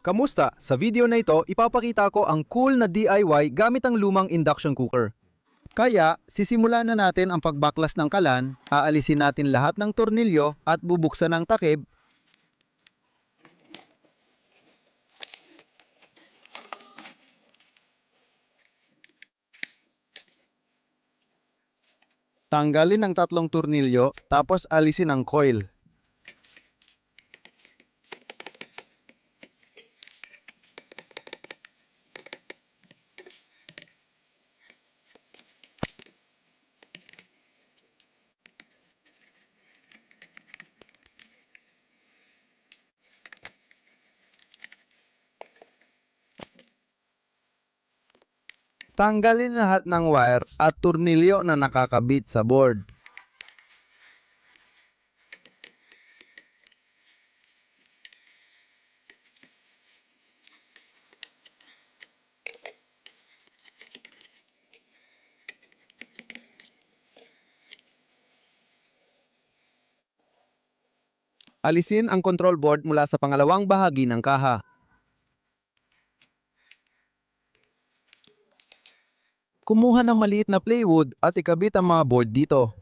Kamusta? Sa video na ito, ipapakita ko ang cool na DIY gamit ang lumang induction cooker. Kaya, sisimulan na natin ang pagbaklas ng kalan, aalisin natin lahat ng tornilyo at bubuksan ang takip. Tanggalin ang tatlong tornilyo, tapos alisin ang coil. Tanggalin lahat ng wire at tornilyo na nakakabit sa board. Alisin ang control board mula sa pangalawang bahagi ng kaha. Kumuha ng maliit na plywood at ikabit ang mga board dito.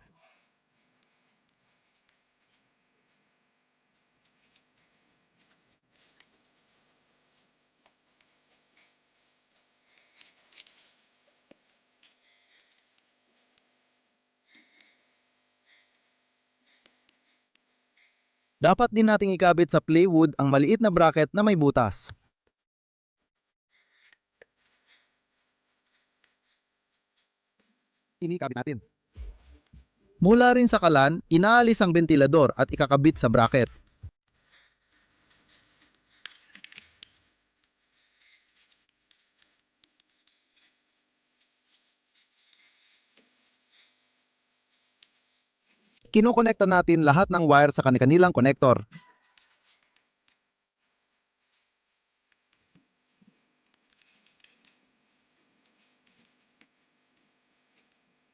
Dapat din nating ikabit sa plywood ang maliit na bracket na may butas. Inikabit natin. Mula rin sa kalan, inaalis ang ventilador at ikakabit sa bracket. Kinokonekta natin lahat ng wire sa kanilang konektor.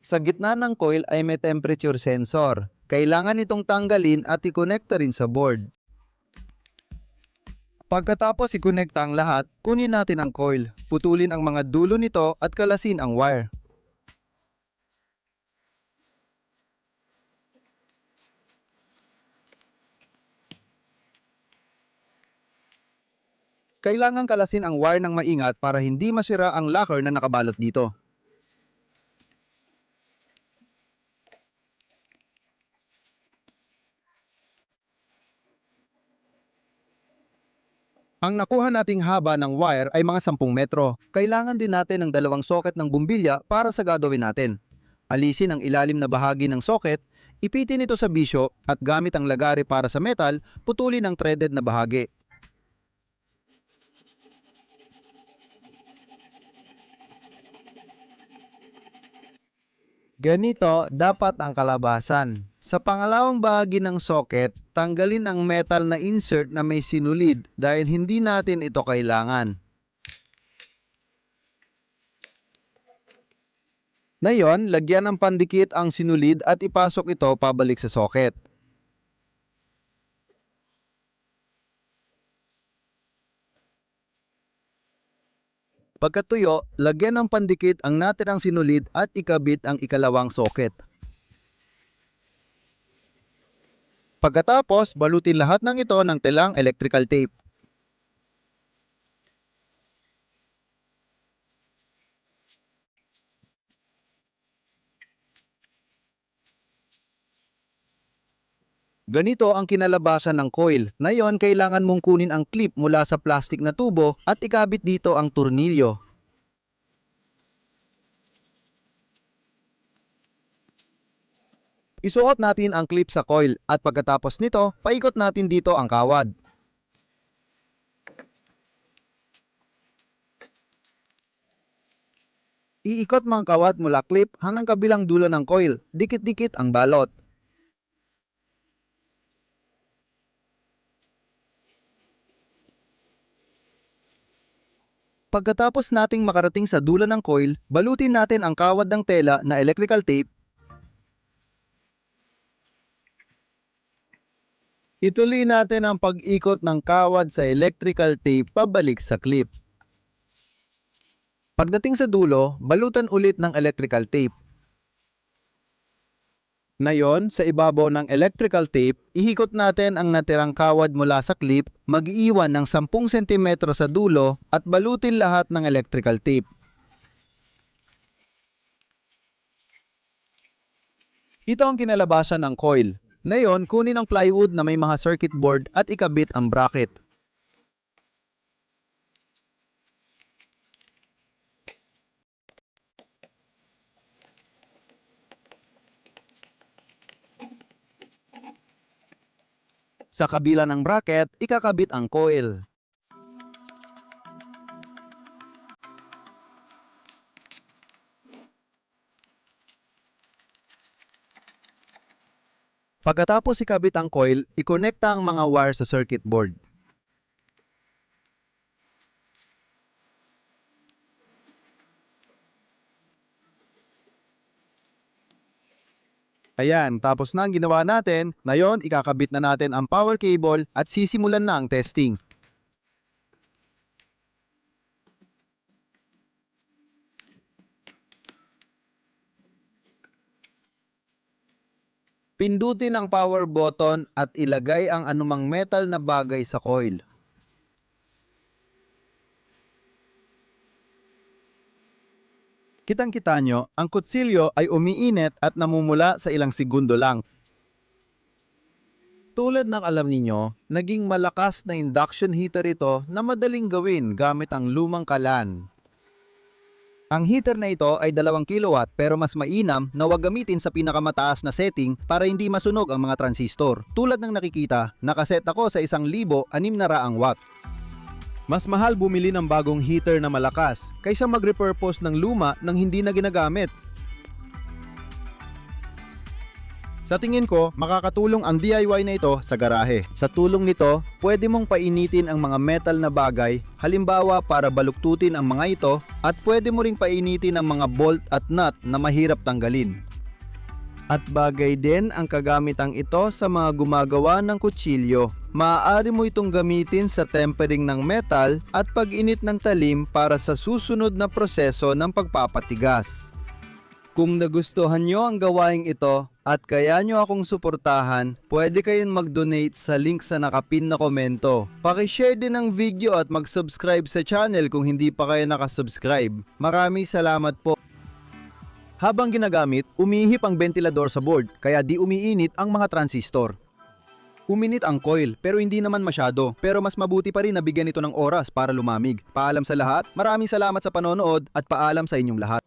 Sa gitna ng coil ay may temperature sensor. Kailangan itong tanggalin at ikonekta rin sa board. Pagkatapos ikonekta ang lahat, kunin natin ang coil. Putulin ang mga dulo nito at kalasin ang wire. Kailangan kalasin ang wire ng maingat para hindi masira ang lacquer na nakabalot dito. Ang nakuha nating haba ng wire ay mga 10 metro. Kailangan din natin ng dalawang socket ng bumbilya para sa gagawin natin. Alisin ang ilalim na bahagi ng socket, ipitin ito sa bisyo at gamit ang lagari para sa metal, putulin ang threaded na bahagi. Ganito dapat ang kalabasan. Sa pangalawang bahagi ng socket, tanggalin ang metal na insert na may sinulid dahil hindi natin ito kailangan. Ngayon, lagyan ng pandikit ang sinulid at ipasok ito pabalik sa socket. Pagkatuyo, lagyan ng pandikit ang natirang sinulid at ikabit ang ikalawang socket. Pagkatapos, balutin lahat ng ito ng telang electrical tape. Ganito ang kinalabasan ng coil. Ngayon, kailangan mong kunin ang clip mula sa plastic na tubo at ikabit dito ang tornilyo. Isuot natin ang clip sa coil at pagkatapos nito, paikot natin dito ang kawad. Iikot mo ang kawad mula clip hanggang kabilang dulo ng coil. Dikit-dikit ang balot. Pagkatapos nating makarating sa dulo ng coil, balutin natin ang kawad ng tela na electrical tape. Ituloy natin ang pag-ikot ng kawad sa electrical tape pabalik sa clip. Pagdating sa dulo, balutan ulit ng electrical tape. Ngayon, sa ibabaw ng electrical tape, ihikot natin ang natirang kawad mula sa clip, mag-iwan ng 10 cm sa dulo at balutin lahat ng electrical tape. Ito ang kinalabasan ng coil. Ngayon, kunin ang plywood na may mga circuit board at ikabit ang bracket. Sa kabila ng bracket, ikakabit ang coil. Pagkatapos ikabit ang coil, ikonekta ang mga wire sa circuit board. Ayan, tapos na ang ginawa natin. Ngayon, ikakabit na natin ang power cable at sisimulan na ang testing. Pindutin ang power button at ilagay ang anumang metal na bagay sa coil. Kitang-kita nyo, ang kutsilyo ay umiinit at namumula sa ilang segundo lang. Tulad ng alam ninyo, naging malakas na induction heater ito na madaling gawin gamit ang lumang kalan. Ang heater na ito ay 2 kilowatt pero mas mainam na huwag gamitin sa pinakamataas na setting para hindi masunog ang mga transistor. Tulad ng nakikita, nakaset ako sa 1,600 watt. Mas mahal bumili ng bagong heater na malakas kaysa mag-repurpose ng luma nang hindi na ginagamit. Sa tingin ko, makakatulong ang DIY na ito sa garahe. Sa tulong nito, pwede mong painitin ang mga metal na bagay, halimbawa para baluktutin ang mga ito, at pwede mo ring painitin ang mga bolt at nut na mahirap tanggalin. At bagay din ang kagamitang ito sa mga gumagawa ng kutsilyo. Maaari mo itong gamitin sa tempering ng metal at pag-init ng talim para sa susunod na proseso ng pagpapatigas. Kung nagustuhan nyo ang gawaing ito at kaya nyo akong suportahan, pwede kayong mag-donate sa link sa nakapin na komento. Paki-share din ang video at mag-subscribe sa channel kung hindi pa kayo nakasubscribe. Maraming salamat po. Habang ginagamit, umihip ang ventilador sa board kaya di umiinit ang mga transistor. Uminit ang coil pero hindi naman masyado, pero mas mabuti pa rin na bigyan ito ng oras para lumamig. Paalam sa lahat, maraming salamat sa panonood at paalam sa inyong lahat.